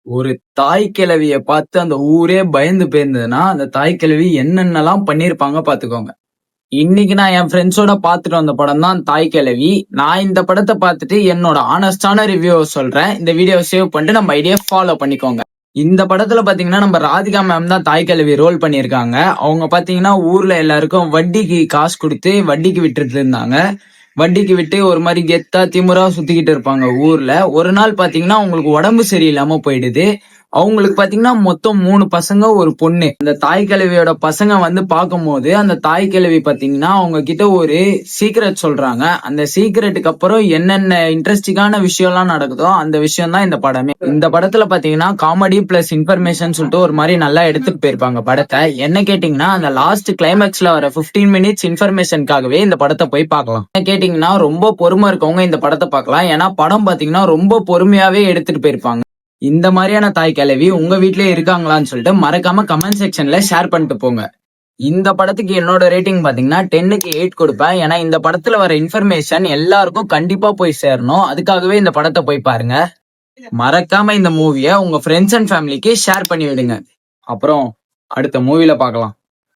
ஒரு தாய் கிழவிய பார்த்து அந்த ஊரே பயந்து போயிருந்ததுன்னா, அந்த தாய் கிழவி என்னென்னலாம் பண்ணியிருப்பாங்க பார்த்துக்கோங்க. இன்னைக்கு நான் என் ஃப்ரெண்ட்ஸோட பார்த்துட்டு வந்த படம் தான் தாய் கிழவி. நான் இந்த படத்த பார்த்துட்டு என்னோட ஹானஸ்டான ரிவ்யூவ சொல்றேன். இந்த வீடியோவ சேவ் பண்ணிட்டு நம்ம ஐடியா ஃபாலோ பண்ணிக்கோங்க. இந்த படத்துல பாத்தீங்கன்னா நம்ம ராதிகா மேம் தான் தாய் கிழவி ரோல் பண்ணியிருக்காங்க. அவங்க பாத்தீங்கன்னா ஊர்ல எல்லாருக்கும் வட்டிக்கு காசு கொடுத்து வட்டிக்கு விட்டுட்டு இருந்தாங்க. வட்டிக்கு விட்டு ஒரு மாதிரி கெத்தா திமிரா சுத்திக்கிட்டு இருப்பாங்க ஊர்ல. ஒரு நாள் பாத்தீங்கன்னா அவங்களுக்கு உடம்பு சரியில்லாம போயிடுது. அவங்களுக்கு பாத்தீங்கன்னா மொத்தம் 3 பசங்க ஒரு பொண்ணு. அந்த தாய் கிழவியோட பசங்க வந்து பார்க்கும்போது அந்த தாய் கிழவி பாத்தீங்கன்னா அவங்க கிட்ட ஒரு சீக்ரெட் சொல்றாங்க. அந்த சீக்ரெட்டுக்கு அப்புறம் என்னென்ன இன்ட்ரெஸ்டிங்கான விஷயம் எல்லாம் நடக்குதோ அந்த விஷயம் தான் இந்த படமே. இந்த படத்துல பாத்தீங்கன்னா காமெடி பிளஸ் இன்ஃபர்மேஷன் சொல்லிட்டு ஒரு மாதிரி நல்லா எடுத்துட்டு போயிருப்பாங்க படத்தை. என்ன கேட்டீங்கன்னா அந்த லாஸ்ட் கிளைமேக்ஸ்ல வர 15 மினிட்ஸ் இன்ஃபர்மேஷனுக்காகவே இந்த படத்தை போய் பார்க்கலாம். என்ன கேட்டீங்கன்னா ரொம்ப பொறுமை இருக்கவங்க இந்த படத்தை பார்க்கலாம். ஏன்னா படம் பாத்தீங்கன்னா ரொம்ப பொறுமையாவே எடுத்துட்டு போயிருப்பாங்க. இந்த மாதிரியான தாய் கிழவி உங்க வீட்லயே இருக்காங்களான்னு சொல்லிட்டு மறக்காம கமெண்ட் செக்ஷன்ல ஷேர் பண்ணிட்டு போங்க. இந்த படத்துக்கு என்னோட ரேட்டிங் பாத்தீங்கன்னா 10க்கு 8 கொடுப்பேன். ஏன்னா இந்த படத்துல வர இன்ஃபர்மேஷன் எல்லாருக்கும் கண்டிப்பா போய் சேரணும். அதுக்காகவே இந்த படத்தை போய் பாருங்க. மறக்காம இந்த மூவிய உங்க ஃப்ரெண்ட்ஸ் அண்ட் ஃபேமிலிக்கு ஷேர் பண்ணி விடுங்க. அப்புறம் அடுத்த மூவில பார்க்கலாம்.